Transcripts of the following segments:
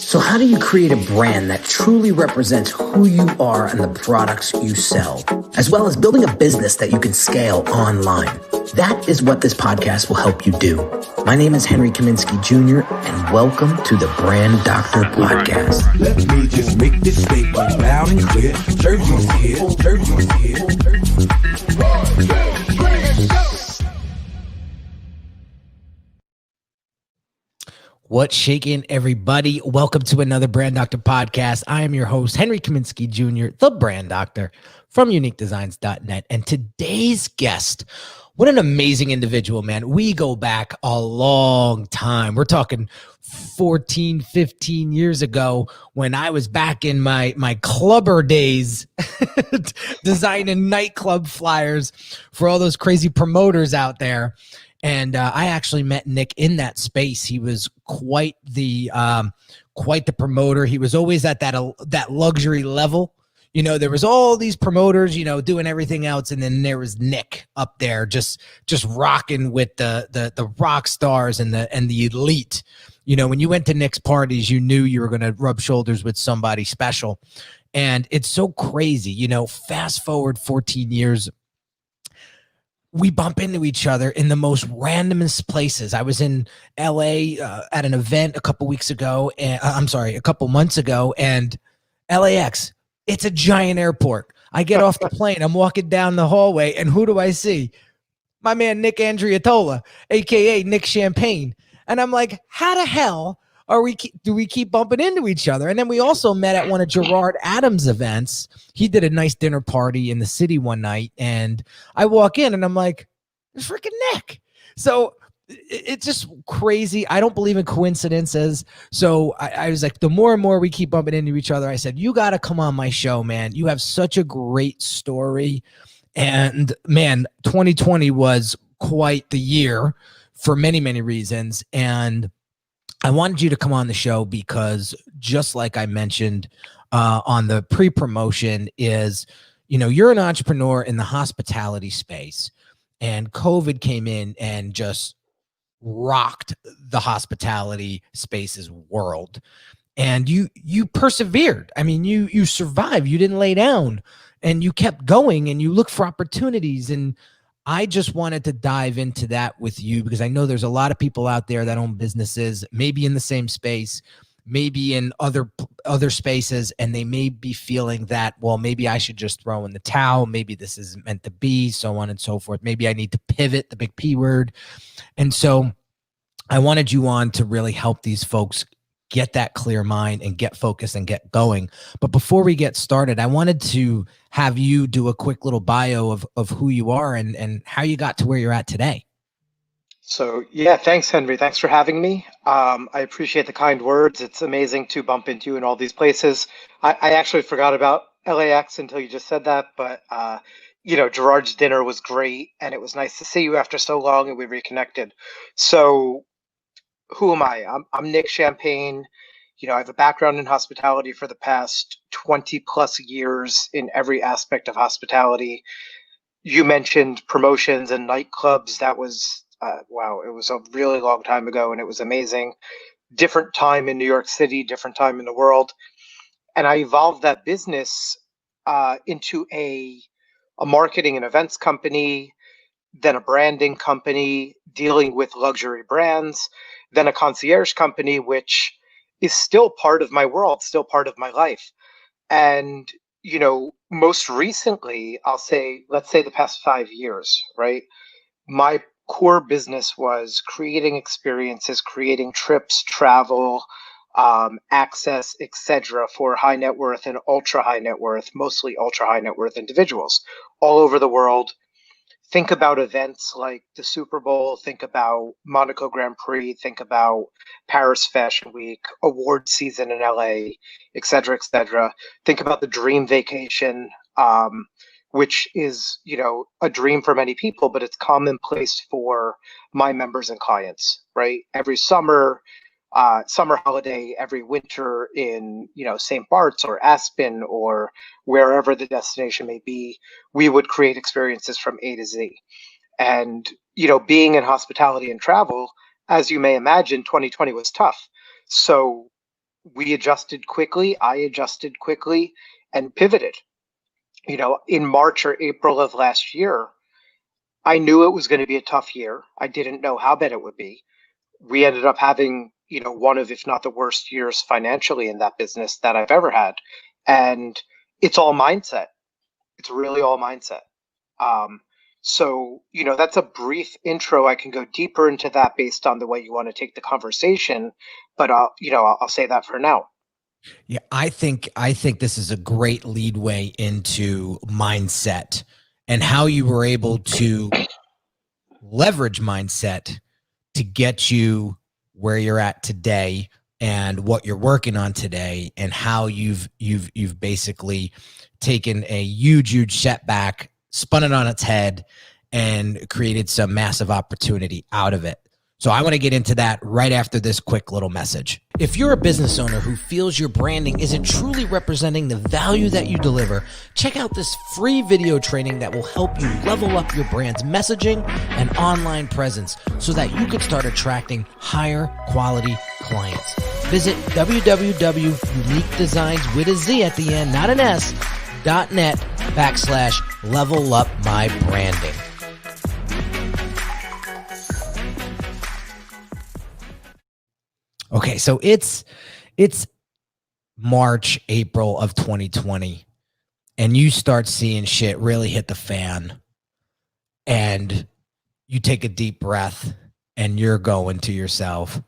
So how do you create a brand that truly represents who you are and the products you sell, as well as building a business that you can scale online? That is what this podcast will help you do. My name is Henry Kaminski Jr., and welcome to the Brand Doctor Podcast. Let me just make this statement loud and clear. Jersey's here, Jersey's here. What's shaking, everybody? Welcome to another Brand Doctor Podcast. I am your host, Henry Kaminski Jr., the Brand Doctor from uniquedesigns.net. And today's guest, what an amazing individual, man. We go back a long time. We're talking 14, 15 years ago when I was back in my clubber days designing nightclub flyers for all those crazy promoters out there. And I actually met Nick in that space. He was quite the promoter. He was always at that luxury level. You know, there was all these promoters, you know, doing everything else, and then there was Nick up there, just rocking with the rock stars and the elite. You know, when you went to Nick's parties, you knew you were going to rub shoulders with somebody special. And it's so crazy, you know, fast forward 14 years. We bump into each other in the most randomest places. I was in LA at an event a couple months ago, and LAX, it's a giant airport. I get off the plane, I'm walking down the hallway, and who do I see? My man, Nick Andriatola, AKA Nick Champagne. And I'm like, how the hell do we keep bumping into each other? And then we also met at one of Gerard Adams' events. He did a nice dinner party in the city one night, and I walk in and I'm like, it's freaking Nick. So it's just crazy. I don't believe in coincidences. So I was like, the more and more we keep bumping into each other, I said, you got to come on my show, man. You have such a great story. And man, 2020 was quite the year for many, many reasons. And I wanted you to come on the show because, just like I mentioned on the pre-promotion, is, you know, you're an entrepreneur in the hospitality space, and COVID came in and just rocked the hospitality space's world. And you persevered. I mean, you survived. You didn't lay down, and you kept going, and you looked for opportunities. And I just wanted to dive into that with you because I know there's a lot of people out there that own businesses, maybe in the same space, maybe in other spaces, and they may be feeling that, well, maybe I should just throw in the towel. Maybe this isn't meant to be, so on and so forth. Maybe I need to pivot, the big P word. And so I wanted you on to really help these folks get that clear mind and get focused and get going. But before we get started, I wanted to have you do a quick little bio of who you are and how you got to where you're at today. So yeah, thanks, Henry. Thanks for having me. I appreciate the kind words. It's amazing to bump into you in all these places. I actually forgot about LAX until you just said that, but you know, Gerard's dinner was great, and it was nice to see you after so long, and we reconnected. So who am I? I'm Nick Champagne. You know, I have a background in hospitality for the past 20 plus years in every aspect of hospitality. You mentioned promotions and nightclubs. That was, wow, it was a really long time ago, and it was amazing. Different time in New York City, different time in the world. And I evolved that business into a marketing and events company, then a branding company dealing with luxury brands, then a concierge company, which is still part of my world, still part of my life. And, you know, most recently, let's say the past 5 years, right? My core business was creating experiences, creating trips, travel, access, etc., for high net worth and ultra high net worth, mostly ultra high net worth individuals all over the world. Think about events like the Super Bowl, think about Monaco Grand Prix, think about Paris Fashion Week, award season in LA, et cetera, et cetera. Think about the dream vacation, which is, you know, a dream for many people, but it's commonplace for my members and clients, right? Every summer, summer holiday, every winter in, you know, St. Bart's or Aspen or wherever the destination may be, we would create experiences from A to Z. And, you know, being in hospitality and travel, as you may imagine, 2020 was tough. So we adjusted quickly. I adjusted quickly and pivoted. In March or April of last year, I knew it was going to be a tough year. I didn't know how bad it would be. We ended up having, one of, if not the worst years financially in that business that I've ever had. And it's all mindset. It's really all mindset. So, that's a brief intro. I can go deeper into that based on the way you want to take the conversation, but I'll say that for now. Yeah, I think this is a great leadway into mindset and how you were able to leverage mindset to get you where you're at today and what you're working on today, and how you've basically taken a huge setback, spun it on its head, and created some massive opportunity out of it. So I want to get into that right after this quick little message. If you're a business owner who feels your branding isn't truly representing the value that you deliver, check out this free video training that will help you level up your brand's messaging and online presence so that you can start attracting higher quality clients. Visit www.uniquedesigns with a Z at the end, not an S, .net/level up my branding. Okay, so it's March, April of 2020, and you start seeing shit really hit the fan, and you take a deep breath, and you're going to yourself,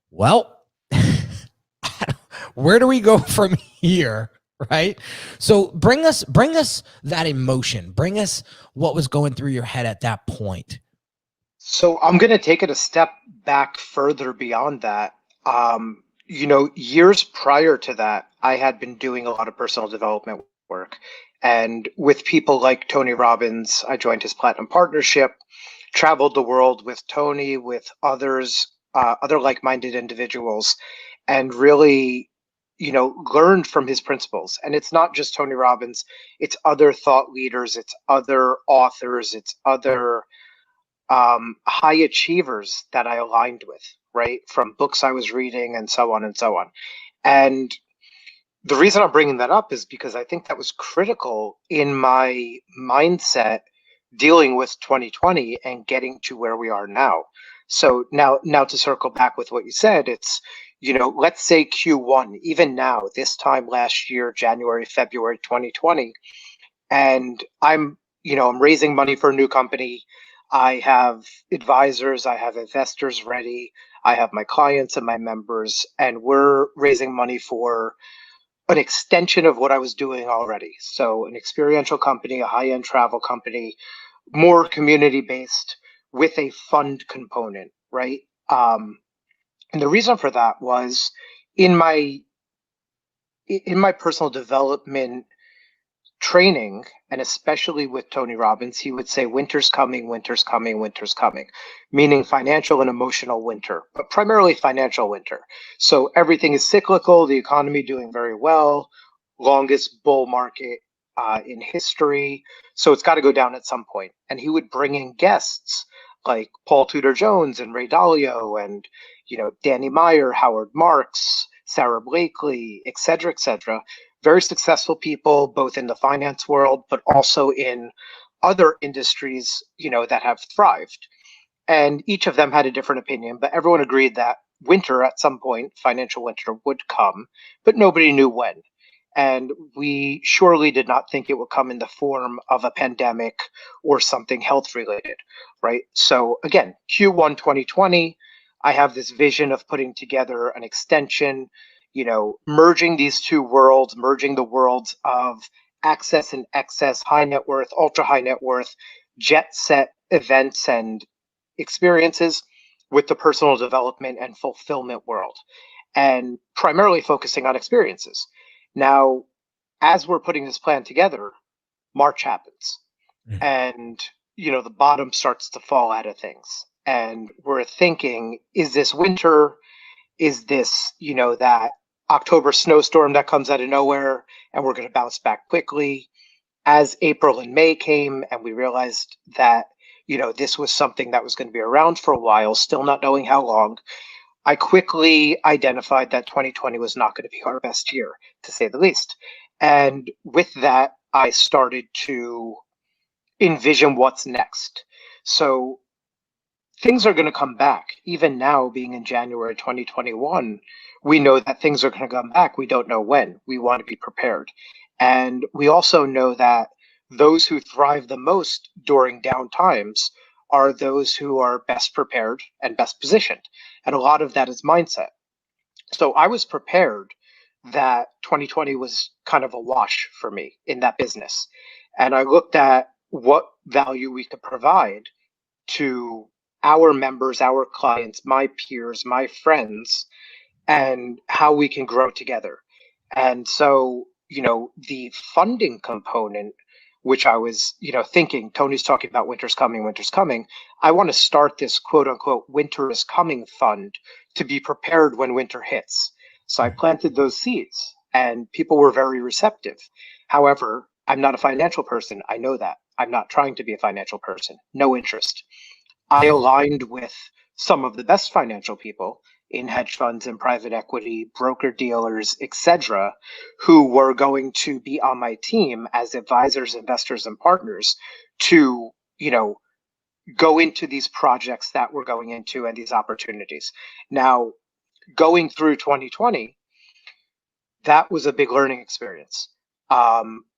well, where do we go from here, right? So bring us that emotion. Bring us what was going through your head at that point. So I'm going to take it a step back further beyond that. Years prior to that, I had been doing a lot of personal development work, and with people like Tony Robbins, I joined his Platinum Partnership, traveled the world with Tony, with others, other like-minded individuals, and really, learned from his principles. And it's not just Tony Robbins, it's other thought leaders, it's other authors, it's other high achievers that I aligned with, right? From books I was reading and so on and so on. And the reason I'm bringing that up is because I think that was critical in my mindset dealing with 2020 and getting to where we are now. So now to circle back with what you said, it's, let's say Q1, even now, this time last year, January, February 2020, and I'm raising money for a new company. I have advisors, I have investors ready, I have my clients and my members, and we're raising money for an extension of what I was doing already. So an experiential company, a high-end travel company, more community-based with a fund component, right? And the reason for that was in my personal development training, and especially with Tony Robbins, he would say, winter's coming, winter's coming, winter's coming, meaning financial and emotional winter, but primarily financial winter. So everything is cyclical, the economy doing very well, longest bull market in history. So it's got to go down at some point. And he would bring in guests like Paul Tudor Jones and Ray Dalio and, Danny Meyer, Howard Marks, Sarah Blakely, et cetera, very successful people, both in the finance world, but also in other industries, that have thrived. And each of them had a different opinion, but everyone agreed that winter at some point, financial winter would come, but nobody knew when. And we surely did not think it would come in the form of a pandemic or something health related, right? So again, Q1 2020, I have this vision of putting together an extension, merging these two worlds, merging the worlds of access and excess, high net worth, ultra high net worth, jet set events and experiences with the personal development and fulfillment world, and primarily focusing on experiences. Now, as we're putting this plan together, March happens, and the bottom starts to fall out of things, and we're thinking, is this winter? Is this that October snowstorm that comes out of nowhere and we're going to bounce back quickly? As April and May came and we realized that this was something that was going to be around for a while, still not knowing how long, I quickly identified that 2020 was not going to be our best year, to say the least. And with that, I started to envision what's next. So things are going to come back. Even now, being in January 2021, we know that things are going to come back. We don't know when. We want to be prepared. And we also know that those who thrive the most during down times are those who are best prepared and best positioned. And a lot of that is mindset. So I was prepared that 2020 was kind of a wash for me in that business. And I looked at what value we could provide to our members, our clients, my peers, my friends, and how we can grow together. And so, the funding component, which I was, thinking, Tony's talking about winter's coming, winter's coming. I want to start this quote unquote winter is coming fund to be prepared when winter hits. So I planted those seeds and people were very receptive. However, I'm not a financial person. I know that. I'm not trying to be a financial person. No interest. I aligned with some of the best financial people in hedge funds and private equity, broker dealers, etc., who were going to be on my team as advisors, investors, and partners to, go into these projects that we're going into and these opportunities. Now, going through 2020, that was a big learning experience.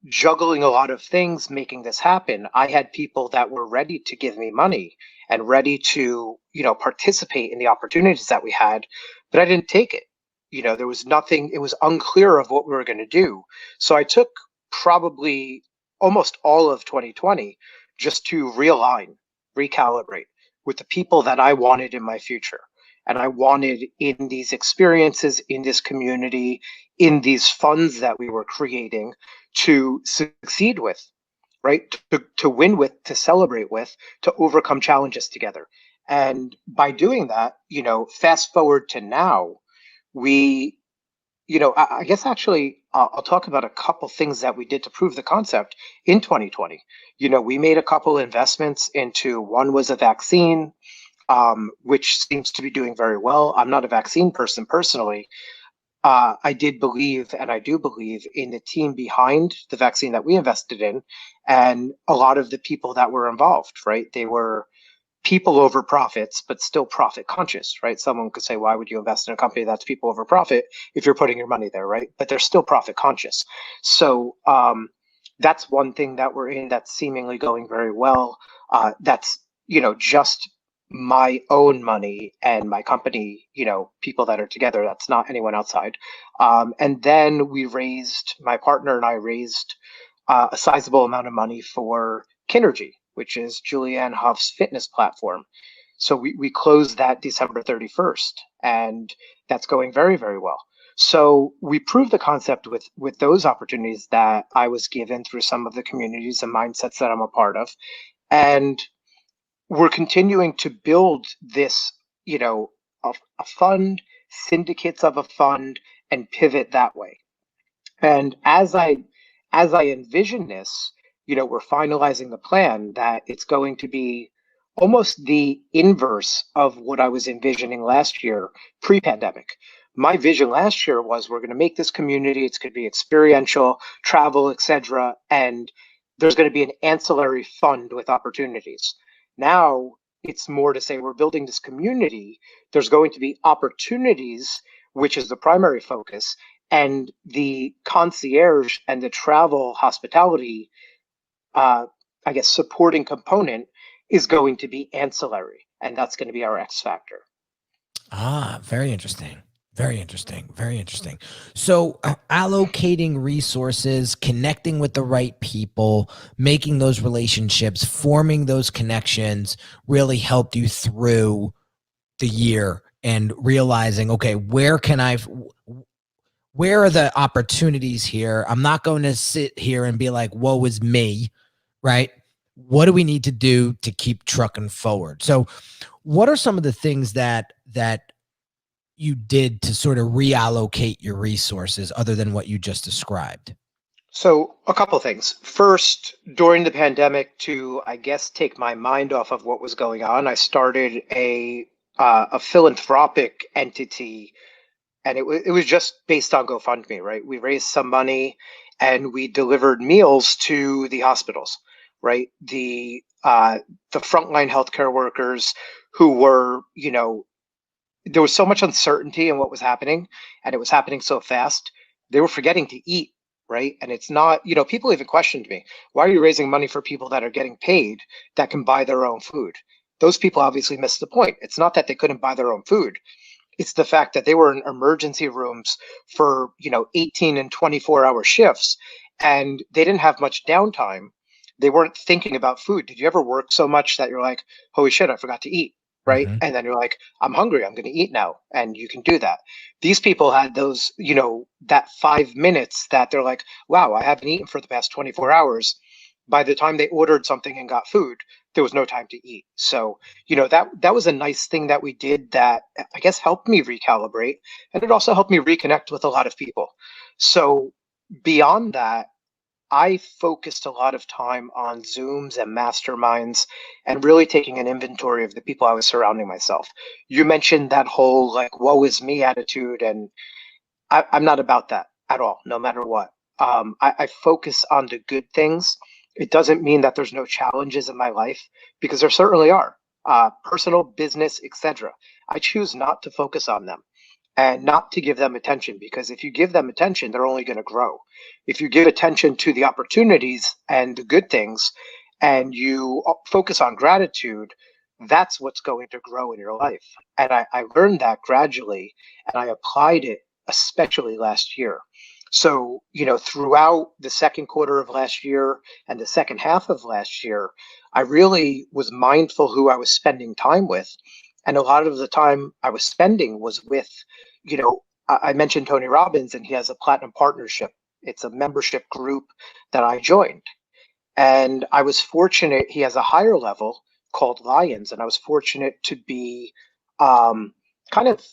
Juggling a lot of things, making this happen. I had people that were ready to give me money and ready to, participate in the opportunities that we had, but I didn't take it. There was nothing, it was unclear of what we were going to do. So I took probably almost all of 2020 just to realign, recalibrate with the people that I wanted in my future. And I wanted in these experiences, in this community, in these funds that we were creating to succeed with, right? To win with, to celebrate with, to overcome challenges together. And by doing that, fast forward to now, we, I guess actually I'll talk about a couple things that we did to prove the concept in 2020. We made a couple investments into, one was a vaccine, which seems to be doing very well. I'm not a vaccine person personally. I did believe, and I do believe, in the team behind the vaccine that we invested in, and a lot of the people that were involved, right? They were people over profits, but still profit conscious, right? Someone could say, why would you invest in a company that's people over profit if you're putting your money there, right? But they're still profit conscious. So that's one thing that we're in that's seemingly going very well. That's, just my own money and my company, people that are together. That's not anyone outside. And then my partner and I raised a sizable amount of money for Kinergy, which is Julianne Hought's fitness platform. So we closed that December 31st, and that's going very, very well. So we proved the concept with those opportunities that I was given through some of the communities and mindsets that I'm a part of. And we're continuing to build this, a fund, syndicates of a fund, and pivot that way. And as I envision this, we're finalizing the plan that it's going to be almost the inverse of what I was envisioning last year, pre-pandemic. My vision last year was we're going to make this community, it's going to be experiential, travel, etc., and there's going to be an ancillary fund with opportunities. Now it's more to say we're building this community. There's going to be opportunities, which is the primary focus, and the concierge and the travel hospitality, supporting component is going to be ancillary, and that's going to be our X factor. Very interesting. Very interesting. Very interesting. So allocating resources, connecting with the right people, making those relationships, forming those connections really helped you through the year and realizing, okay, where are the opportunities here? I'm not going to sit here and be like, woe is me, right? What do we need to do to keep trucking forward? So what are some of the things that you did to sort of reallocate your resources other than what you just described? So a couple things. First, during the pandemic, to, I guess, take my mind off of what was going on, I started a a philanthropic entity, and it was just based on GoFundMe, right? We raised some money and we delivered meals to the hospitals, right? The frontline healthcare workers who were, there was so much uncertainty in what was happening, and it was happening so fast. They were forgetting to eat, right? And it's not, people even questioned me, why are you raising money for people that are getting paid that can buy their own food? Those people obviously missed the point. It's not that they couldn't buy their own food. It's the fact that they were in emergency rooms for, 18 and 24-hour shifts, and they didn't have much downtime. They weren't thinking about food. Did you ever work so much that you're like, holy shit, I forgot to eat? Right. Mhm. And then you're like, I'm hungry, I'm going to eat now. And you can do that. These people had those, that 5 minutes that they're like, wow, I haven't eaten for the past 24 hours. By the time they ordered something and got food, there was no time to eat. So, that was a nice thing that we did that I guess helped me recalibrate. And it also helped me reconnect with a lot of people. So beyond that, I focused a lot of time on Zooms and masterminds and really taking an inventory of the people I was surrounding myself. You mentioned that whole like, woe is me attitude, and I'm not about that at all, no matter what. I focus on the good things. It doesn't mean that there's no challenges in my life, because there certainly are, personal, business, etc. I choose not to focus on them and not to give them attention, because if you give them attention, they're only going to grow. If you give attention to the opportunities and the good things, and you focus on gratitude, that's what's going to grow in your life. And I learned that gradually, and I applied it, especially last year. So, throughout the second quarter of last year and the second half of last year, I really was mindful who I was spending time with. And a lot of the time I was spending was with, I mentioned Tony Robbins, and he has a platinum partnership. It's a membership group that I joined. And I was fortunate, he has a higher level called Lions, and I was fortunate to be kind of,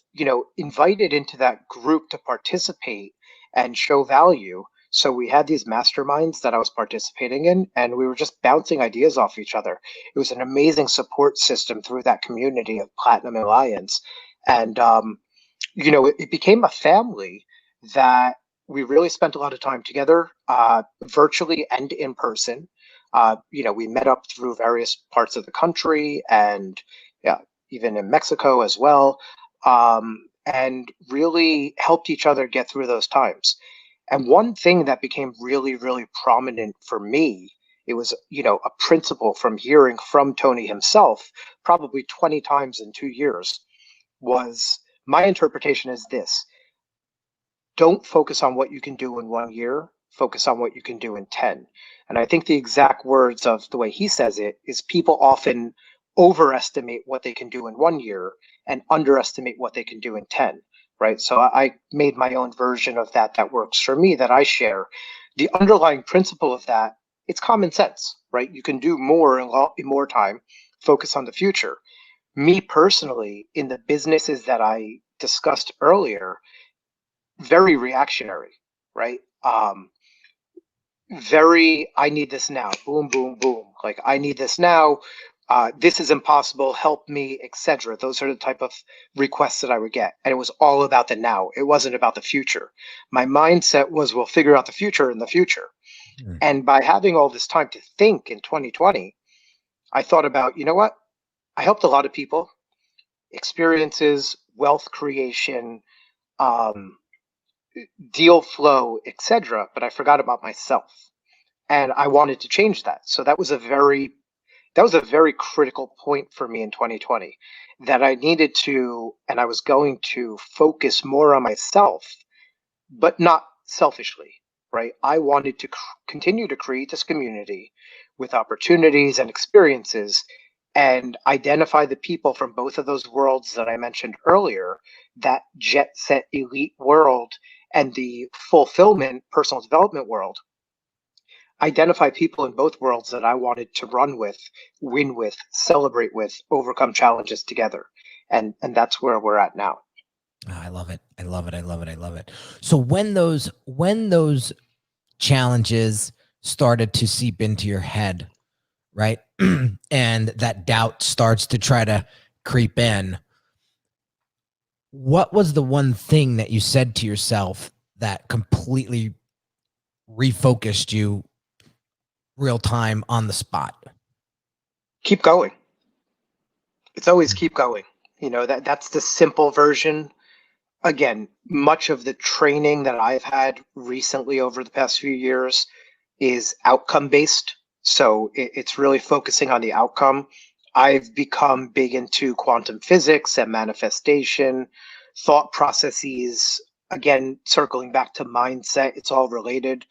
invited into that group to participate and show value. So we had these masterminds that I was participating in, and we were just bouncing ideas off each other. It was an amazing support system through that community of Platinum Alliance. And, it became a family that we really spent a lot of time together, virtually and in person. We met up through various parts of the country, and yeah, even in Mexico as well, and really helped each other get through those times. And one thing that became really, really prominent for me, it was, a principle from hearing from Tony himself, probably 20 times in 2 years, was my interpretation is this: don't focus on what you can do in 1 year, focus on what you can do in 10. And I think the exact words of the way he says it is, people often overestimate what they can do in 1 year and underestimate what they can do in 10, right? So I made my own version of that works for me, that I share. The underlying principle of that, it's common sense, right? You can do more in more time, focus on the future. Me personally, in the businesses that I discussed earlier, very reactionary, right? Very, I need this now, boom, boom, boom. Like, I need this now. This is impossible. Help me, etc. Those are the type of requests that I would get, and it was all about the now. It wasn't about the future. My mindset was, we'll figure out the future in the future. Mm. And by having all this time to think in 2020, I thought about, you know what? I helped a lot of people, experiences, wealth creation, um, deal flow, etc. But I forgot about myself, and I wanted to change that. So that was a very critical point for me in 2020, that I needed to, and I was going to focus more on myself, but not selfishly, right? I wanted to continue to create this community with opportunities and experiences, and identify the people from both of those worlds that I mentioned earlier, that jet set elite world and the fulfillment personal development world. Identify people in both worlds that I wanted to run with, win with, celebrate with, overcome challenges together. And that's where we're at now. I love it. I love it. I love it. I love it. So when those challenges started to seep into your head, right? And that doubt starts to try to creep in. what was the one thing that you said to yourself that completely refocused you real time on the spot? Keep going. It's always keep going. That's the simple version. Again, much of the training that I've had recently over the past few years is outcome based. So it's really focusing on the outcome. I've become big into quantum physics and manifestation, thought processes. Again, circling back to mindset, it's all related.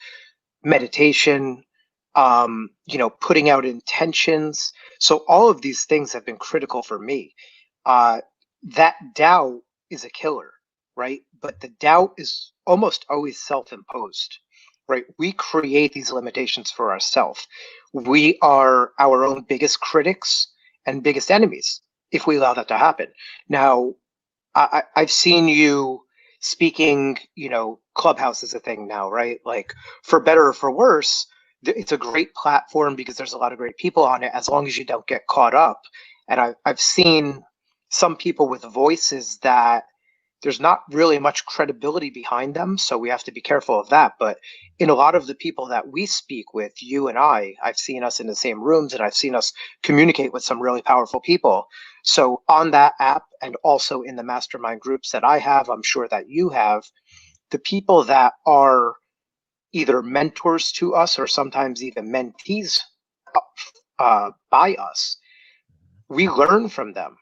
Meditation, putting out intentions. So all of these things have been critical for me. That doubt is a killer, right? But the doubt is almost always self-imposed, right? We create these limitations for ourselves. We are our own biggest critics and biggest enemies if we allow that to happen. Now, I've seen you speaking, Clubhouse is a thing now, right? Like, for better or for worse, it's a great platform because there's a lot of great people on it, as long as you don't get caught up. And I've seen some people with voices that there's not really much credibility behind them, so we have to be careful of that. But in a lot of the people that we speak with, you and I've seen us in the same rooms, and I've seen us communicate with some really powerful people. So on that app, and also in the mastermind groups that I have, I'm sure that you have, the people that are either mentors to us or sometimes even mentees by us, we learn from them.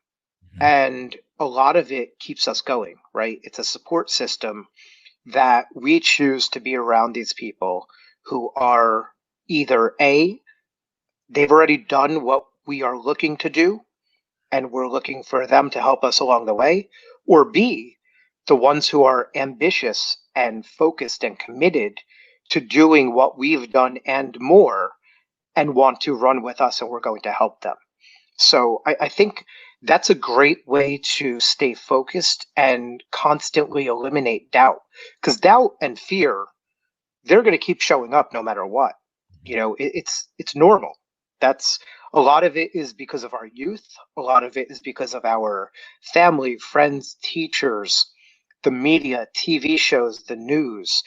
And a lot of it keeps us going, right? It's a support system that we choose to be around these people who are either A, they've already done what we are looking to do, and we're looking for them to help us along the way, or B, the ones who are ambitious and focused and committed to doing what we've done and more, and want to run with us, and we're going to help them. So I think that's a great way to stay focused and constantly eliminate doubt, because doubt and fear, they're going to keep showing up no matter what. It's normal. That's a lot of it is because of our youth. A lot of it is because of our family, friends, teachers, the media, TV shows, the news,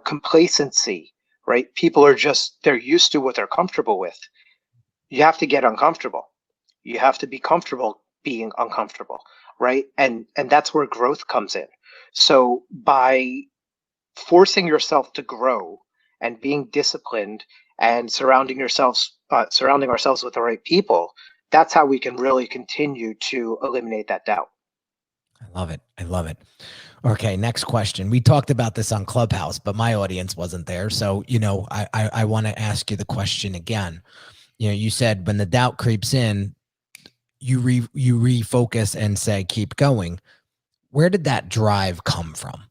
complacency, right? People are they're used to what they're comfortable with. You have to get uncomfortable. You have to be comfortable being uncomfortable, right? And that's where growth comes in. So by forcing yourself to grow and being disciplined and surrounding ourselves with the right people, that's how we can really continue to eliminate that doubt. I love it. I love it. Okay, next question. We talked about this on Clubhouse, but my audience wasn't there. So, I want to ask you the question again. You said when the doubt creeps in, you refocus and say, keep going. Where did that drive come from?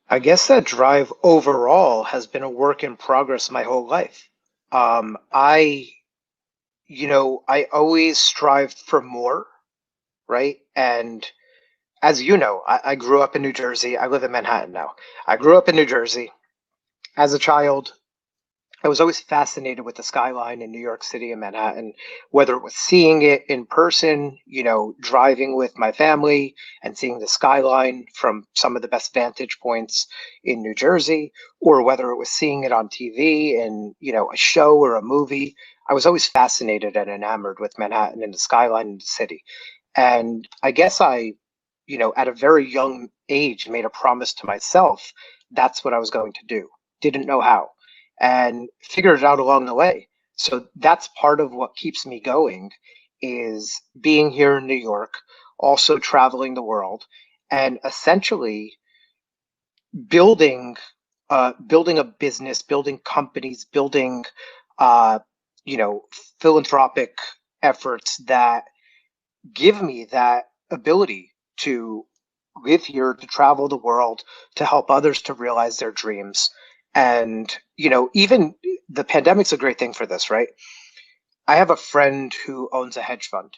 I guess that drive overall has been a work in progress my whole life. I always strived for more, right? And as you know, I grew up in New Jersey. I live in Manhattan now. I grew up in New Jersey. As a child, I was always fascinated with the skyline in New York City and Manhattan, whether it was seeing it in person, driving with my family and seeing the skyline from some of the best vantage points in New Jersey, or whether it was seeing it on TV in, a show or a movie. I was always fascinated and enamored with Manhattan and the skyline in the city. And I guess I, at a very young age, made a promise to myself that's what I was going to do. Didn't know how, and figured it out along the way. So that's part of what keeps me going, is being here in New York, also traveling the world, and essentially building a business, building companies, building philanthropic efforts that give me that ability to live here, to travel the world, to help others to realize their dreams. And, even the pandemic's a great thing for this, right? I have a friend who owns a hedge fund.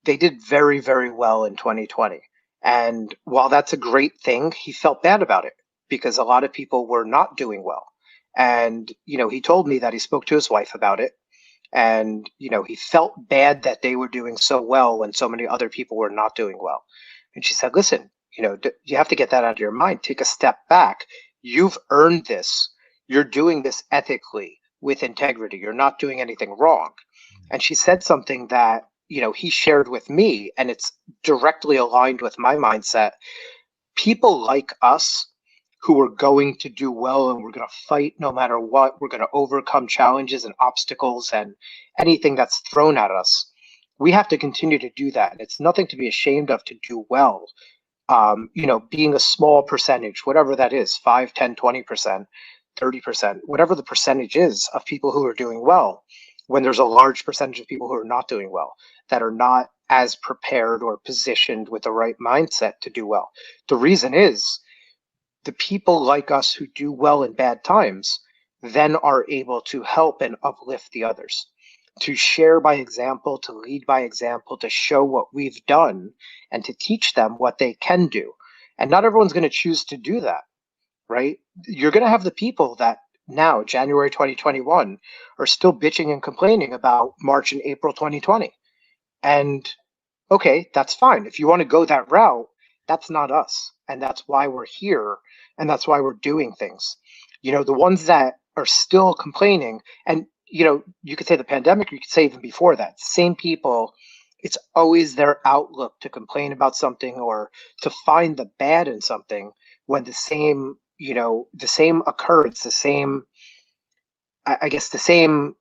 They did very, very well in 2020. And while that's a great thing, he felt bad about it because a lot of people were not doing well. And, he told me that he spoke to his wife about it. And, he felt bad that they were doing so well when so many other people were not doing well. And she said, listen, you have to get that out of your mind. Take a step back. You've earned this. You're doing this ethically with integrity. You're not doing anything wrong. And she said something that, he shared with me, and it's directly aligned with my mindset. People like us who are going to do well and we're going to fight no matter what, we're going to overcome challenges and obstacles and anything that's thrown at us. We have to continue to do that. It's nothing to be ashamed of to do well. Being a small percentage, whatever that is, 5, 10, 20%, 30%, whatever the percentage is of people who are doing well, when there's a large percentage of people who are not doing well, that are not as prepared or positioned with the right mindset to do well. The reason is the people like us who do well in bad times then are able to help and uplift the others, to share by example, to lead by example, to show what we've done and to teach them what they can do. And not everyone's going to choose to do that, right? You're going to have the people that now, January 2021, are still bitching and complaining about March and April 2020. And okay, that's fine. If you want to go that route, that's not us. And that's why we're here. And that's why we're doing things. The ones that are still complaining, and, you could say the pandemic, you could say even before that, same people, it's always their outlook to complain about something or to find the bad in something when the same occurrence, the same, I guess, the same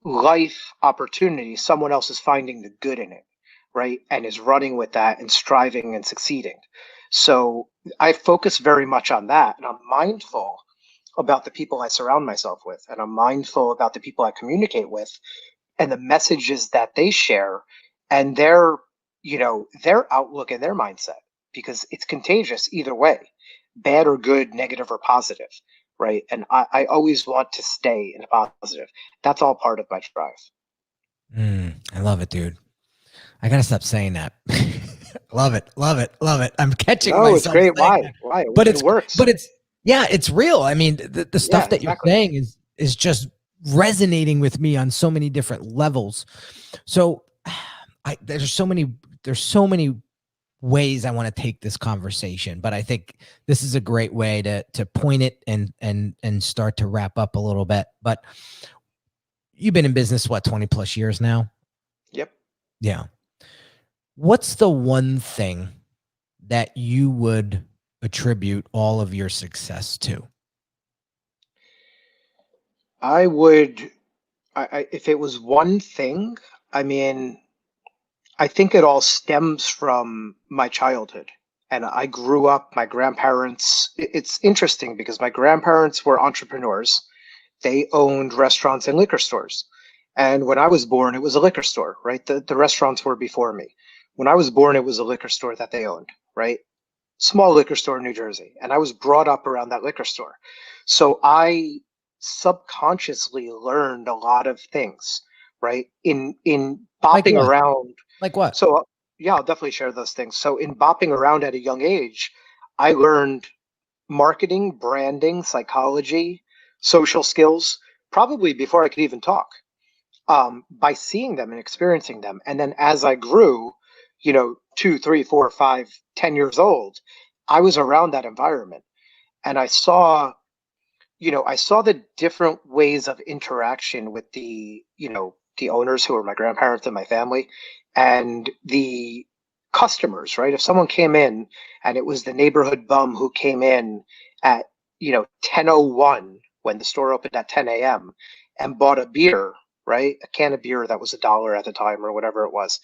life opportunity, someone else is finding the good in it, right? And is running with that and striving and succeeding. So I focus very much on that. And I'm mindful about the people I surround myself with. And I'm mindful about the people I communicate with and the messages that they share and their outlook and their mindset, because it's contagious either way, bad or good, negative or positive. Right. And I always want to stay in a positive. That's all part of my drive. I love it, dude. I gotta stop saying that. Love it, love it, love it. I'm catching myself. It's great. Why? That. Why? But it works. But it's real. I mean, the stuff that you're saying is just resonating with me on so many different levels. So there's so many ways I want to take this conversation, but I think this is a great way to point it and start to wrap up a little bit. But you've been in business, what, 20 plus years now? Yep. Yeah. What's the one thing that you would attribute all of your success to? If it was one thing, I think it all stems from my childhood. And I grew up, my grandparents, it's interesting because my grandparents were entrepreneurs. They owned restaurants and liquor stores. And when I was born, it was a liquor store, right? The restaurants were before me. When I was born, it was a liquor store that they owned, right? Small liquor store in New Jersey. And I was brought up around that liquor store. So I subconsciously learned a lot of things, right? In bopping around. Like what? So yeah, I'll definitely share those things. So in bopping around at a young age, I learned marketing, branding, psychology, social skills, probably before I could even talk, by seeing them and experiencing them. And then as I grew, 2, 3, 4, 5, 10 years old, I was around that environment. And I saw the different ways of interaction with the owners who were my grandparents and my family and the customers, right? If someone came in and it was the neighborhood bum who came in at, 10:01 when the store opened at 10 a.m. and bought a beer, right? A can of beer that was $1 at the time or whatever it was.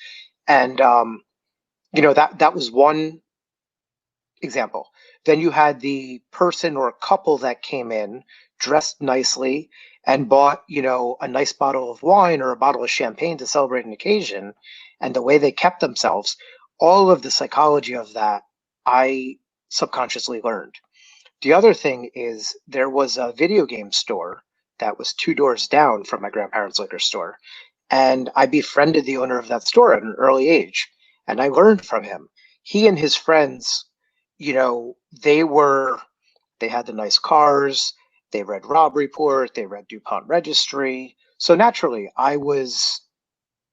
And, that was one example. Then you had the person or couple that came in dressed nicely and bought, a nice bottle of wine or a bottle of champagne to celebrate an occasion, and the way they kept themselves, all of the psychology of that, I subconsciously learned. The other thing is there was a video game store that was 2 doors down from my grandparents' liquor store, and I befriended the owner of that store at an early age, and I learned from him. He and his friends, they had the nice cars, they read Rob Report, they read DuPont Registry. So naturally, I was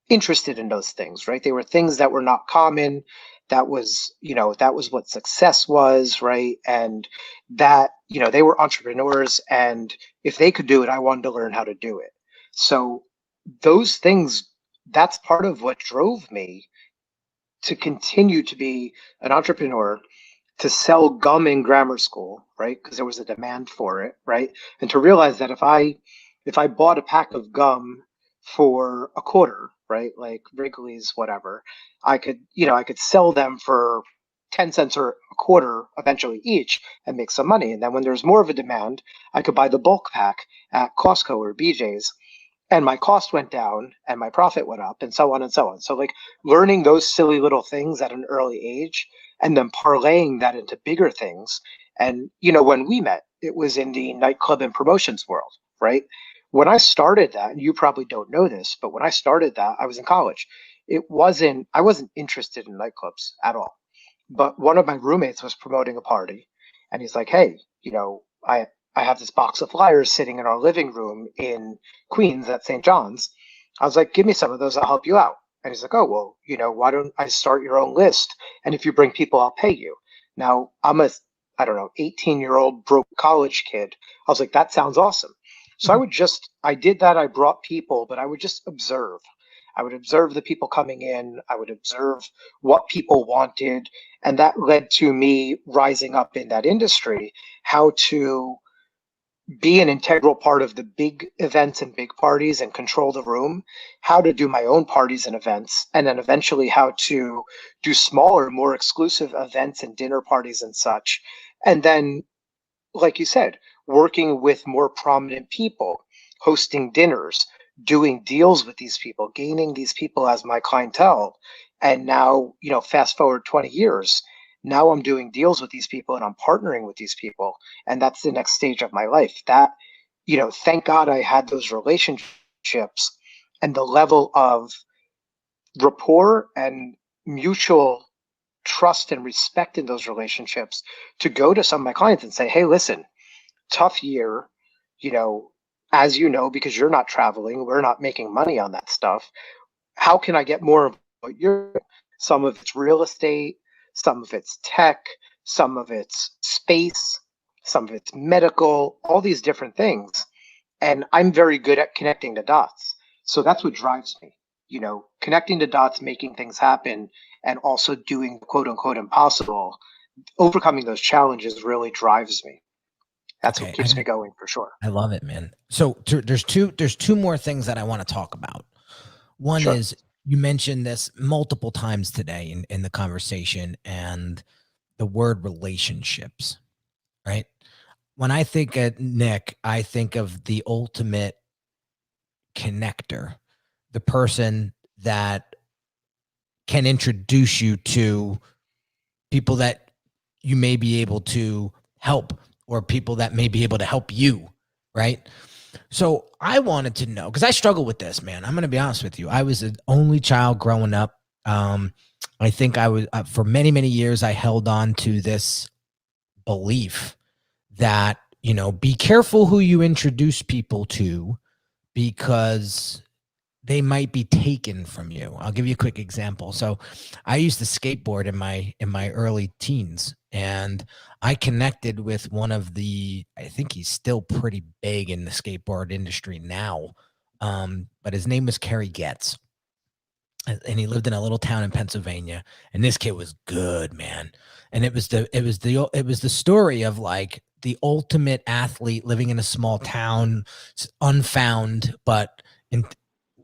interested in those things, right? They were things that were not common. That was, that was what success was, right? And that, they were entrepreneurs. And if they could do it, I wanted to learn how to do it. So those things, that's part of what drove me to continue to be an entrepreneur, to sell gum in grammar school, right? Because there was a demand for it, right? And to realize that if I bought a pack of gum for a quarter, right? Like Wrigley's, whatever, I could sell them for 10 cents or a quarter eventually each and make some money. And then when there's more of a demand, I could buy the bulk pack at Costco or BJ's, and my cost went down and my profit went up, and so on and so on. So like learning those silly little things at an early age and then parlaying that into bigger things. And when we met, it was in the nightclub and promotions world, right? When I started that, and you probably don't know this, but when I started that, I was in college. I wasn't interested in nightclubs at all. But one of my roommates was promoting a party, and he's like, "Hey, I have this box of flyers sitting in our living room in Queens at St. John's." I was like, "Give me some of those, I'll help you out." And he's like, "Oh, well, why don't I start your own list? And if you bring people, I'll pay you." Now, I don't know, 18-year-old broke college kid. I was like, that sounds awesome. So I did that. I brought people, but I would just observe. I would observe the people coming in. I would observe what people wanted. And that led to me rising up in that industry, how to be an integral part of the big events and big parties and control the room, how to do my own parties and events, and then eventually how to do smaller, more exclusive events and dinner parties and such. And then, like you said, working with more prominent people, hosting dinners, doing deals with these people, gaining these people as my clientele. And now, fast forward 20 years, now I'm doing deals with these people and I'm partnering with these people. And that's the next stage of my life. That, thank God I had those relationships and the level of rapport and mutual trust and respect in those relationships to go to some of my clients and say, "Hey, listen, tough year, as because you're not traveling, we're not making money on that stuff. How can I get more of what you're doing?" Some of it's real estate, some of it's tech, some of it's space, some of it's medical, all these different things. And I'm very good at connecting the dots. So that's what drives me, connecting the dots, making things happen, and also doing quote unquote impossible. Overcoming those challenges really drives me. That's what keeps me going for sure. I love it, man. So there's two more things that I want to talk about. One is, you mentioned this multiple times today in the conversation, and the word relationships, right? When I think of Nick, I think of the ultimate connector, the person that can introduce you to people that you may be able to help, or people that may be able to help you, right? So I wanted to know, because I struggle with this, man. I'm going to be honest with you. I was an only child growing up. I think I was, for many, many years, I held on to this belief that, be careful who you introduce people to, because they might be taken from you. I'll give you a quick example. So I used to skateboard in my early teens, and I connected with one of the, I think he's still pretty big in the skateboard industry now. But his name was Kerry Getz, and he lived in a little town in Pennsylvania, and this kid was good, man. And it was the story of like the ultimate athlete living in a small town, unfound, but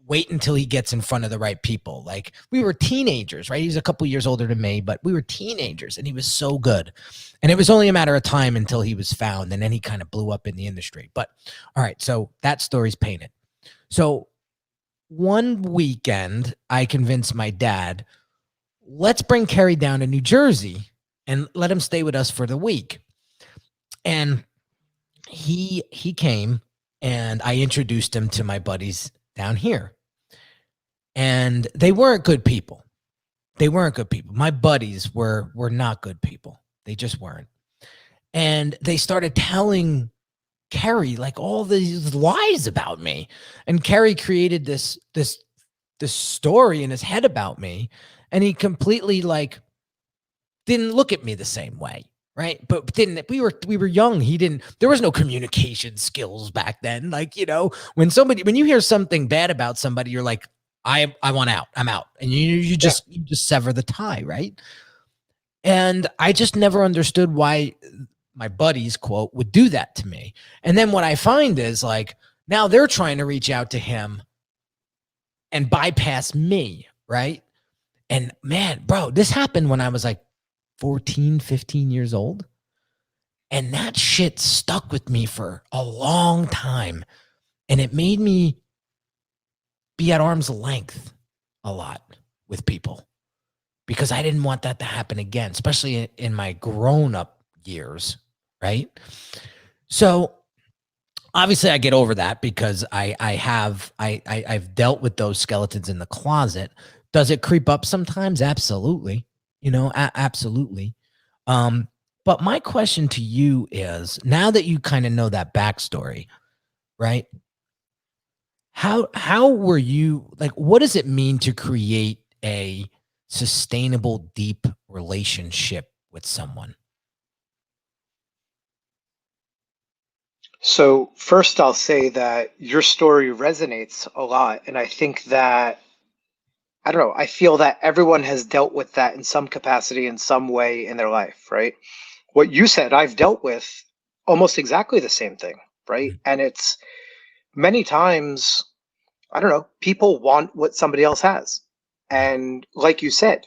wait until he gets in front of the right people. Like, we were teenagers, right? He was a couple years older than me, but we were teenagers, and he was so good. And it was only a matter of time until he was found, and then he kind of blew up in the industry. But all right, so that story's painted. So one weekend, I convinced my dad, let's bring Kerry down to New Jersey and let him stay with us for the week. And he came, and I introduced him to my buddies down here. And they weren't good people. They weren't good people. My buddies were not good people. They just weren't. And they started telling Kerry like all these lies about me, and Kerry created this story in his head about me, and he completely like didn't look at me the same way, right? But didn't we were young. He didn't. There was no communication skills back then. Like, you know, when you hear something bad about somebody, you're like, I want out. I'm out, and you just sever the tie, right? And I just never understood why my buddies, quote, would do that to me. And then what I find is like now they're trying to reach out to him and bypass me, right? And man, bro, this happened when I was like 14, 15 years old. And that shit stuck with me for a long time. And it made me be at arm's length a lot with people because I didn't want that to happen again, especially in my grown-up years, right? So obviously I get over that because I've dealt with those skeletons in the closet. Does it creep up sometimes? Absolutely. You know, absolutely. But my question to you is, now that you kind of know that backstory, right? How were you, like, what does it mean to create a sustainable, deep relationship with someone? So first, I'll say that your story resonates a lot, and I think that I don't know. I feel that everyone has dealt with that in some capacity, in some way in their life, right? What you said, I've dealt with almost exactly the same thing, right? And it's many times, I don't know, people want what somebody else has. And like you said,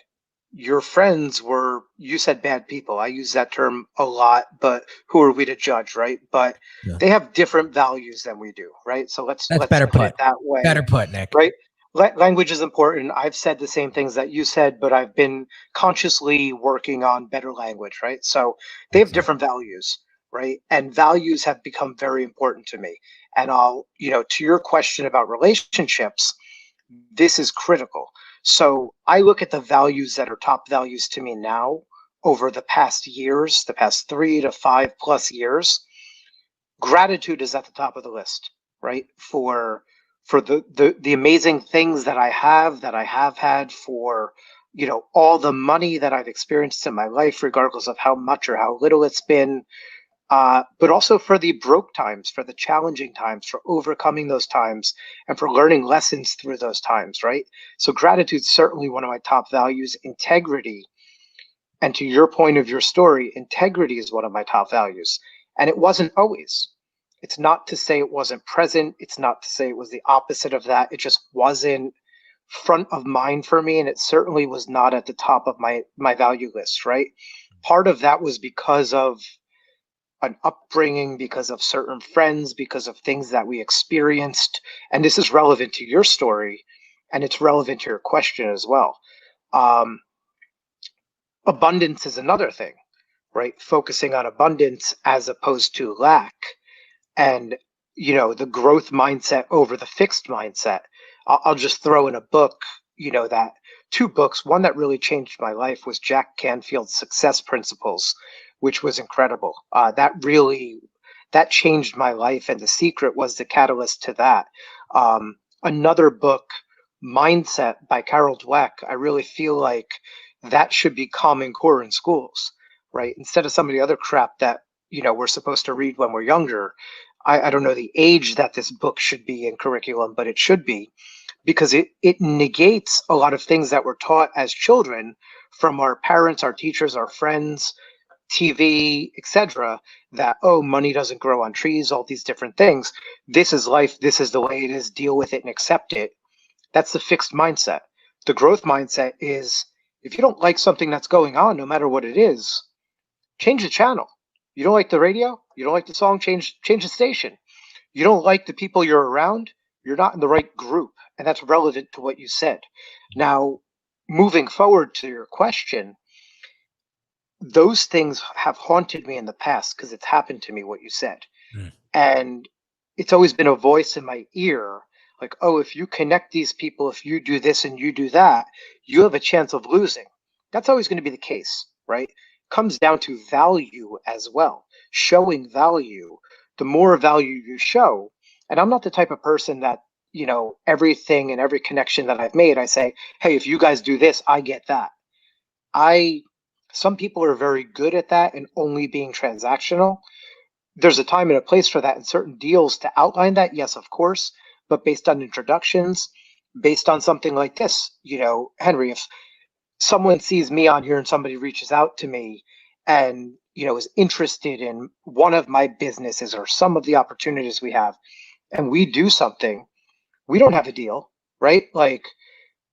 your friends were, you said bad people. I use that term a lot, but who are we to judge, right? But Yeah. they have different values than we do, right? So let's better put it put. that way. Better put, Nick. Right? Language is important. I've said the same things that you said, but I've been consciously working on better language, right? So they have different values, right? And values have become very important to me. And I'll, to your question about relationships, this is critical. So I look at the values that are top values to me now over the past years, the past 3 to 5+ years. Gratitude is at the top of the list, right? For the amazing things that I have had, for all the money that I've experienced in my life, regardless of how much or how little it's been, but also for the broke times, for the challenging times, for overcoming those times, and for learning lessons through those times, right? So gratitude is certainly one of my top values. Integrity, and to your point of your story, integrity is one of my top values. And it wasn't always. It's not to say it wasn't present. It's not to say it was the opposite of that. It just wasn't front of mind for me. And it certainly was not at the top of my value list, right? Part of that was because of an upbringing, because of certain friends, because of things that we experienced. And this is relevant to your story, and it's relevant to your question as well. Abundance is another thing, right? Focusing on abundance as opposed to lack, and the growth mindset over the fixed mindset. I'll just throw in a book, that 2 books. One that really changed my life was Jack Canfield's Success Principles, which was incredible. That changed my life, and The Secret was the catalyst to that. Another book, Mindset by Carol Dweck. I really feel like that should be Common Core in schools, right? Instead of some of the other crap that we're supposed to read when we're younger. I don't know the age that this book should be in curriculum, but it should be, because it negates a lot of things that we're taught as children from our parents, our teachers, our friends, TV, etc. That, oh, money doesn't grow on trees, all these different things. This is life. This is the way it is. Deal with it and accept it. That's the fixed mindset. The growth mindset is, if you don't like something that's going on, no matter what it is, change the channel. You don't like the radio? You don't like the song? Change the station. You don't like the people you're around? You're not in the right group. And that's relevant to what you said. Now, moving forward to your question, those things have haunted me in the past because it's happened to me, what you said. And it's always been a voice in my ear, like, oh, if you connect these people, if you do this and you do that, you have a chance of losing. That's always going to be the case, right? Comes down to value as well. Showing value the more value you show. And I'm not the type of person that, everything and every connection that I've made, I say, hey, if you guys do this, I get that. Some people are very good at that and only being transactional. There's a time and a place for that in certain deals to outline that. Yes, of course, but based on introductions, based on something like this, Henry, if someone sees me on here and somebody reaches out to me and, is interested in one of my businesses or some of the opportunities we have, and we do something, we don't have a deal, right? Like,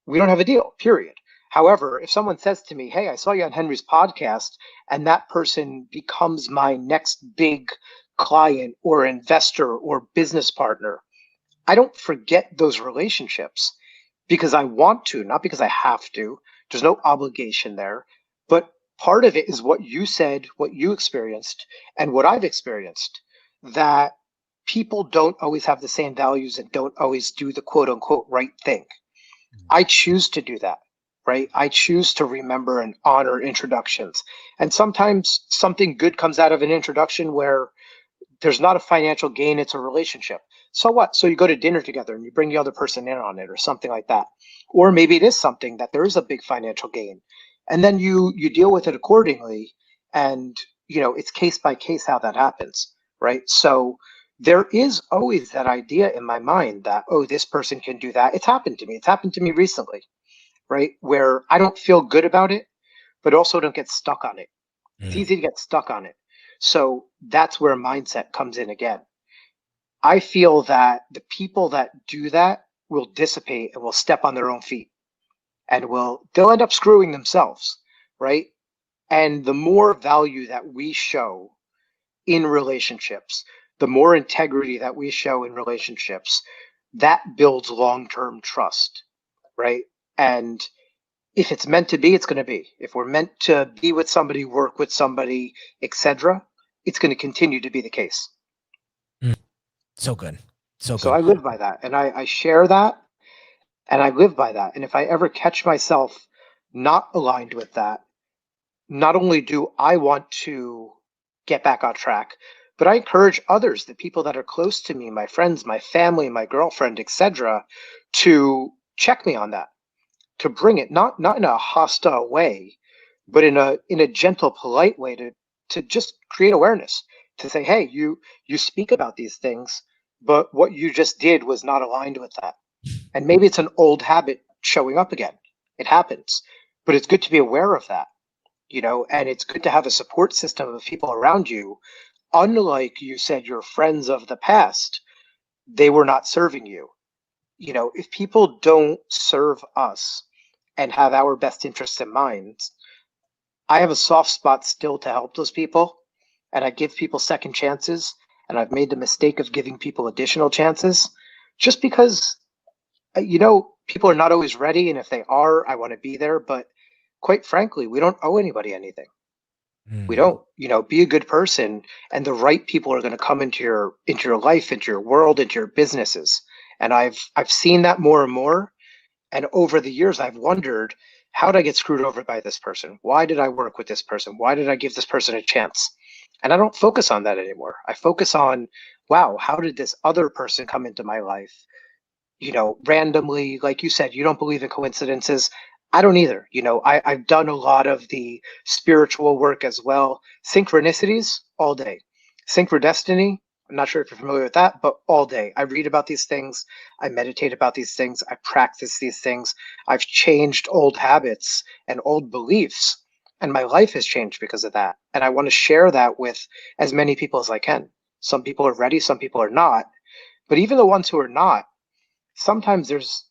we don't have a deal, period. However, if someone says to me, hey, I saw you on Henry's podcast, and that person becomes my next big client or investor or business partner, I don't forget those relationships because I want to, not because I have to. There's no obligation there. But part of it is what you said, what you experienced, and what I've experienced, that people don't always have the same values and don't always do the quote unquote right thing. I choose to do that, right? I choose to remember and honor introductions. And sometimes something good comes out of an introduction where there's not a financial gain, it's a relationship. So what? So you go to dinner together and you bring the other person in on it or something like that. Or maybe it is something that there is a big financial gain. And then you deal with it accordingly. And, it's case by case how that happens, right? So there is always that idea in my mind that, oh, this person can do that. It's happened to me. It's happened to me recently, right? Where I don't feel good about it, but also don't get stuck on it. It's easy to get stuck on it. So that's where mindset comes in again. I feel that the people that do that will dissipate and will step on their own feet and they'll end up screwing themselves, right? And the more value that we show in relationships, the more integrity that we show in relationships, that builds long-term trust, right? And if it's meant to be, it's going to be. If we're meant to be with somebody, work with somebody, etc., it's going to continue to be the case. So good. So So good. I live by that, and I share that, and I live by that. And if I ever catch myself not aligned with that, not only do I want to get back on track, but I encourage others, the people that are close to me, my friends, my family, my girlfriend, etc., to check me on that, to bring it not in a hostile way, but in a gentle, polite way to just create awareness, to say, hey, you speak about these things, but what you just did was not aligned with that. And maybe it's an old habit showing up again. It happens, but it's good to be aware of that, and it's good to have a support system of people around you. Unlike you said, your friends of the past, they were not serving you. If people don't serve us and have our best interests in mind, I have a soft spot still to help those people. And I give people second chances. And I've made the mistake of giving people additional chances just because, people are not always ready. And if they are, I want to be there. But quite frankly, we don't owe anybody anything. We don't, be a good person, and the right people are going to come into your life, into your world, into your businesses. And I've seen that more and more. And over the years, I've wondered, how did I get screwed over by this person? Why did I work with this person? Why did I give this person a chance? And I don't focus on that anymore. I focus on, wow, how did this other person come into my life? Randomly, like you said, you don't believe in coincidences. I don't either. I've done a lot of the spiritual work as well. Synchronicities all day. Synchrodestiny, I'm not sure if you're familiar with that, but all day. I read about these things. I meditate about these things. I practice these things. I've changed old habits and old beliefs, and my life has changed because of that. And I want to share that with as many people as I can. Some people are ready, some people are not. But even the ones who are not, sometimes there's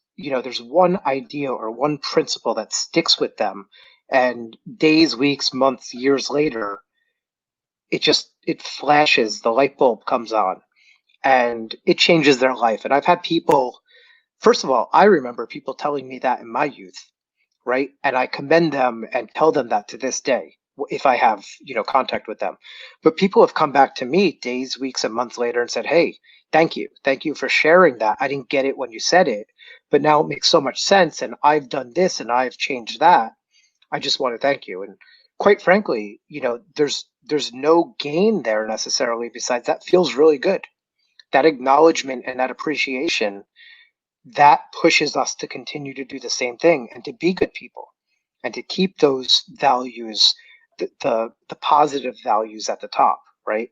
one idea or one principle that sticks with them, and days, weeks, months, years later, it flashes, the light bulb comes on, and it changes their life. And I've had people, first of all, I remember people telling me that in my youth, right? And I commend them and tell them that to this day, if I have, contact with them. But people have come back to me days, weeks, and months later and said, hey, thank you. Thank you for sharing that. I didn't get it when you said it, but now it makes so much sense. And I've done this and I've changed that. I just want to thank you. And quite frankly, there's no gain there necessarily. Besides, that feels really good. That acknowledgement and that appreciation, that pushes us to continue to do the same thing and to be good people and to keep those values, the positive values at the top, right?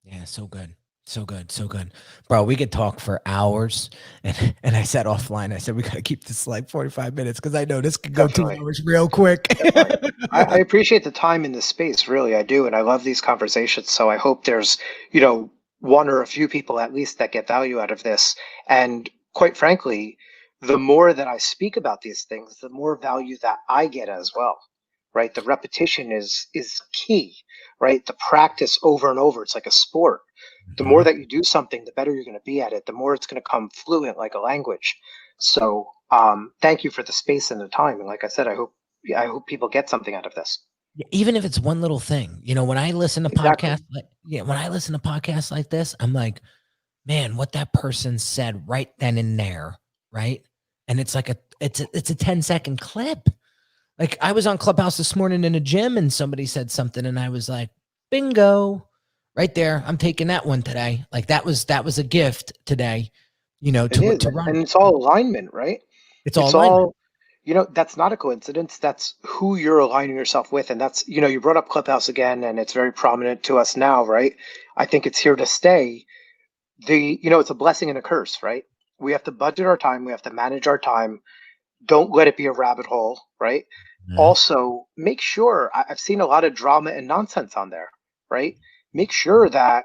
Yeah, so good. So good. So good. Bro, we could talk for hours. And I said offline, I said, we got to keep this like 45 minutes because I know this could go Definitely. 2 hours real quick. Definitely. I appreciate the time in the space, really. I do. And I love these conversations. So I hope there's, one or a few people at least that get value out of this. And quite frankly, the more that I speak about these things, the more value that I get as well. Right. The repetition is key, right? The practice over and over. It's like a sport. The more that you do something, the better you're going to be at it, the more it's going to come fluent like a language. So thank you for the space and the time. And like I said, I hope people get something out of this. Even if it's one little thing, when I listen to Exactly. podcasts, when I listen to podcasts like this, I'm like, man, what that person said right then and there, right? And it's like it's a 10-second clip. Like I was on Clubhouse this morning in a gym and somebody said something and I was like, bingo, right there. I'm taking that one today. Like that was a gift today, It is. to run. And it's all alignment, right? It's all It's alignment. all, that's not a coincidence. That's who you're aligning yourself with. And that's, you brought up Clubhouse again, and it's very prominent to us now, right? I think it's here to stay. It's a blessing and a curse, right? We have to budget our time. We have to manage our time. Don't let it be a rabbit hole, right? Also, make sure I've seen a lot of drama and nonsense on there, right? Make sure that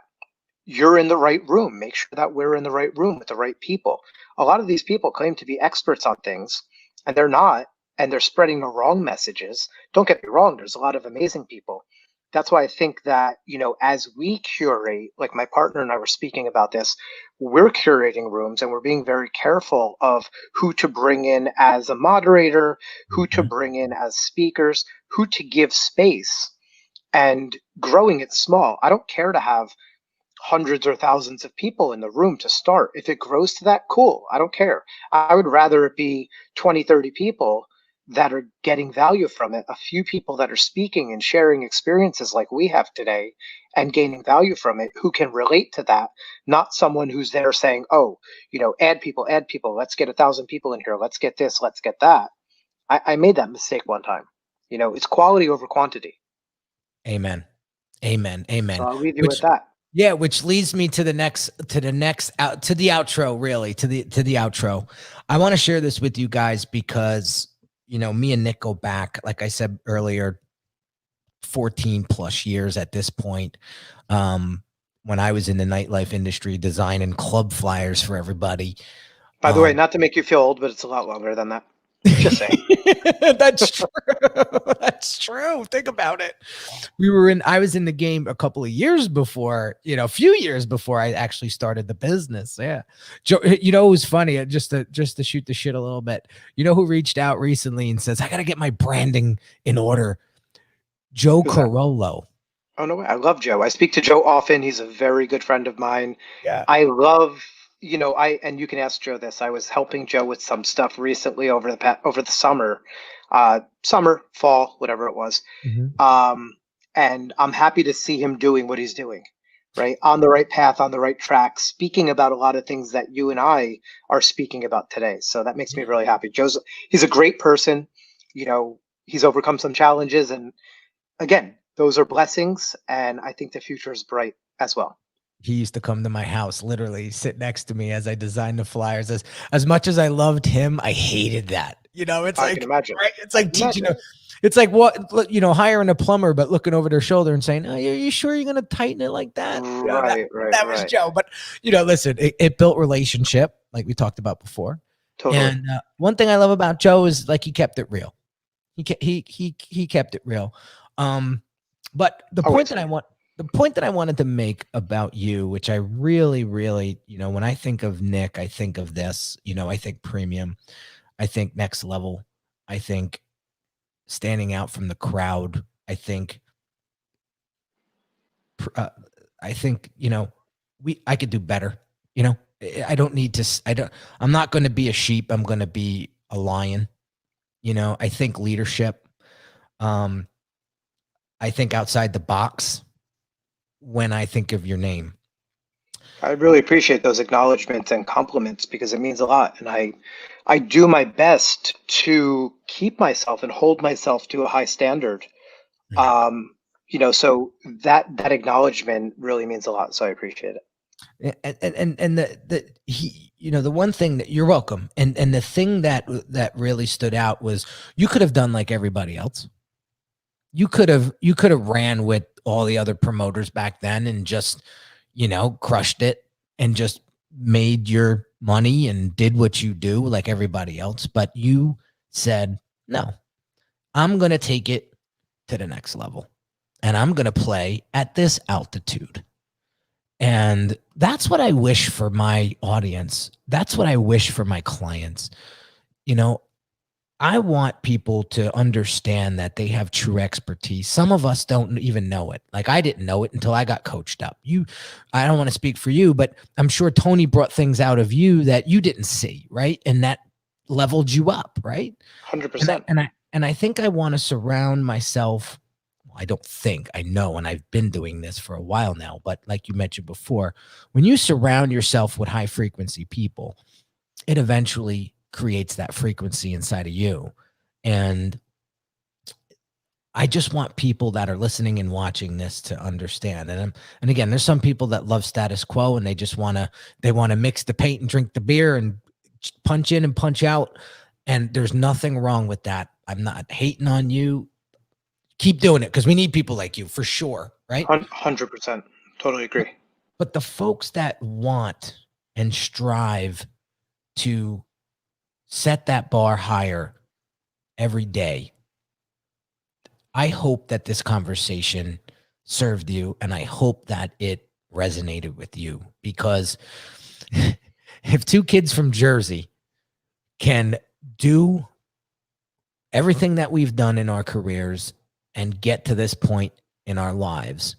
you're in the right room. Make sure that we're in the right room with the right people. A lot of these people claim to be experts on things, and they're not, and they're spreading the wrong messages. Don't get me wrong, there's a lot of amazing people. That's why I think that, as we curate, like my partner and I were speaking about this, we're curating rooms and we're being very careful of who to bring in as a moderator, who to bring in as speakers, who to give space, and growing it small. I don't care to have hundreds or thousands of people in the room to start. If it grows to that, cool. I don't care. I would rather it be 20, 30 people that are getting value from it, a few people that are speaking and sharing experiences like we have today and gaining value from it, who can relate to that, not someone who's there saying, oh, add people, let's get 1,000 people in here, let's get this, let's get that. I made that mistake one time. It's quality over quantity. Amen. Amen. Amen. So I'll leave you with that. Yeah, which leads me to the outro, really, to the outro. I want to share this with you guys because, me and Nick go back, like I said earlier, 14 plus years at this point. When I was in the nightlife industry designing club flyers for everybody. By the way, not to make you feel old, but it's a lot longer than that. Just saying. That's true. That's true. Think about it. I was in the game a couple of years before, a few years before I actually started the business. Yeah. Joe, it was funny, just to shoot the shit a little bit. Who reached out recently and says, I got to get my branding in order? Joe Carollo. Oh, no way. I love Joe. I speak to Joe often. He's a very good friend of mine. Yeah. I love, and you can ask Joe this. I was helping Joe with some stuff recently over the summer, fall, whatever it was. And I'm happy to see him doing what he's doing, right? On the right path, on the right track, speaking about a lot of things that you and I are speaking about today. So that makes me really happy. He's a great person. He's overcome some challenges, and again, those are blessings, and I think the future is bright as well. He used to come to my house, literally sit next to me as I designed the flyers. As much as I loved him, I hated that. It's I can imagine. Right? It's like teaching. It's like hiring a plumber, but looking over their shoulder and saying, "Oh, are you sure you're going to tighten it like that?" Right. That was Joe. But listen, it built relationship, like we talked about before. Totally. And one thing I love about Joe is like he kept it real. He kept it real. But the point that I wanted to make about you, which I really, really, when I think of Nick, I think of this, I think premium, I think next level, I think standing out from the crowd. I think, I could do better. I don't need to, I'm not going to be a sheep. I'm going to be a lion. I think leadership. I think outside the box when I think of your name. I really appreciate those acknowledgments and compliments because it means a lot. And I do my best to keep myself and hold myself to a high standard. So that acknowledgement really means a lot. So I appreciate it. And the one thing that you're welcome. And the thing that really stood out was you could have done like everybody else. You could have ran with all the other promoters back then and just, crushed it and just made your money and did what you do like everybody else. But you said, no, I'm going to take it to the next level and I'm going to play at this altitude. And that's what I wish for my audience. That's what I wish for my clients. I want people to understand that they have true expertise. Some of us don't even know it. Like I didn't know it until I got coached up. I don't want to speak for you, but I'm sure Tony brought things out of you that you didn't see, right? And that leveled you up, right? 100%. And I think I want to surround myself. I don't think, I know, and I've been doing this for a while now, but like you mentioned before, when you surround yourself with high frequency people, it eventually creates that frequency inside of you. And I just want people that are listening and watching this to understand. And again, there's some people that love status quo and they just want to mix the paint and drink the beer and punch in and punch out. And there's nothing wrong with that. I'm not hating on you. Keep doing it because we need people like you for sure. Right. 100%. Totally agree. But the folks that want and strive to set that bar higher every day, I hope that this conversation served you and I hope that it resonated with you, because if two kids from Jersey can do everything that we've done in our careers and get to this point in our lives,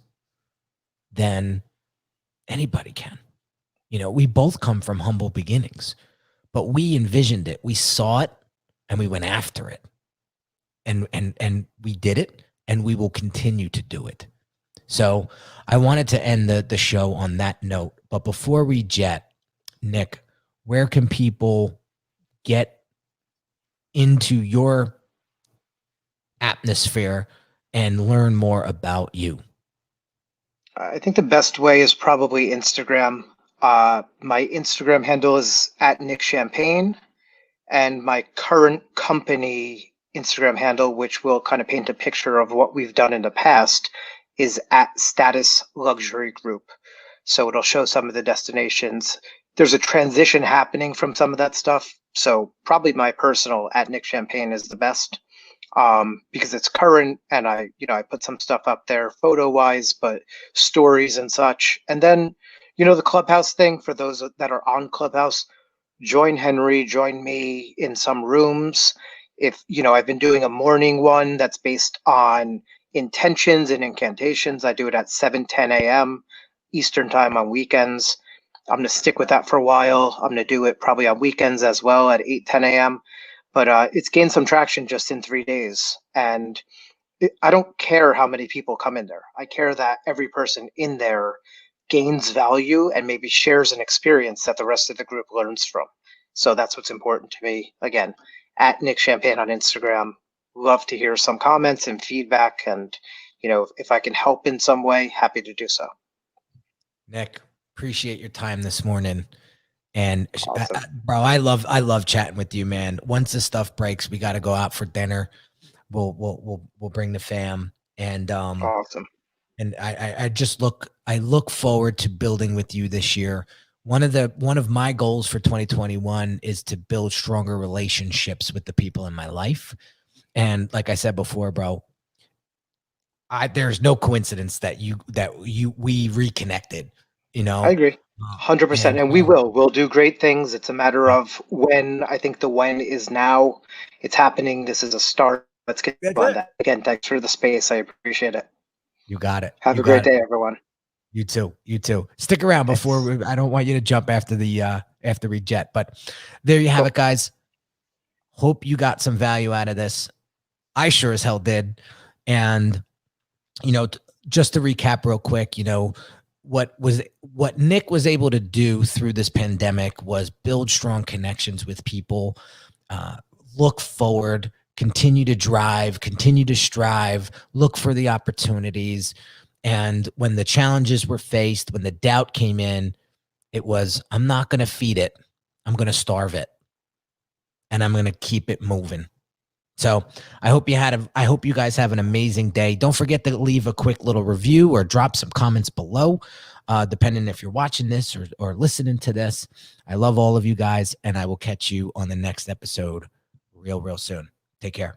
then anybody can. We both come from humble beginnings, but we envisioned it. We saw it and we went after it. And we did it and we will continue to do it. So I wanted to end the show on that note. But before we jet, Nick, where can people get into your atmosphere and learn more about you? I think the best way is probably Instagram. My Instagram handle is @NickChampagne, and my current company Instagram handle, which will kind of paint a picture of what we've done in the past, is @Status Luxury Group. So it'll show some of the destinations. There's a transition happening from some of that stuff. So probably my personal @NickChampagne is the best, because it's current and I put some stuff up there photo wise, but stories and such. And then, the Clubhouse thing, for those that are on Clubhouse, join Henry, join me in some rooms. If, I've been doing a morning one that's based on intentions and incantations. I do it at 7:10 a.m. Eastern time on weekends. I'm going to stick with that for a while. I'm going to do it probably on weekends as well at 8:10 a.m. But it's gained some traction just in 3 days. And I don't care how many people come in there. I care that every person in there gains value and maybe shares an experience that the rest of the group learns from. So that's what's important to me. Again, @NickChampagne on Instagram. Love to hear some comments and feedback. And, if I can help in some way, happy to do so. Nick, appreciate your time this morning. And Awesome. bro, I love chatting with you, man. Once this stuff breaks, we got to go out for dinner. We'll bring the fam. And Awesome. And I look forward to building with you this year. One of my goals for 2021 is to build stronger relationships with the people in my life. And like I said before, bro, there's no coincidence that we reconnected. I agree. 100%. And we'll do great things. It's a matter of when. I think the when is now. It's happening. This is a start. Let's get on that. Again, thanks for the space. I appreciate it. You got it. Have a great day, everyone. You too. Stick around before I don't want you to jump after we jet, but there you have it, guys. Hope you got some value out of this. I sure as hell did. And, just to recap real quick, what Nick was able to do through this pandemic was build strong connections with people, look forward, continue to drive, continue to strive, look for the opportunities. And when the challenges were faced, when the doubt came in, it was, I'm not going to feed it. I'm going to starve it. And I'm going to keep it moving. So I hope you guys have an amazing day. Don't forget to leave a quick little review or drop some comments below, depending if you're watching this or listening to this. I love all of you guys, and I will catch you on the next episode real soon. Take care.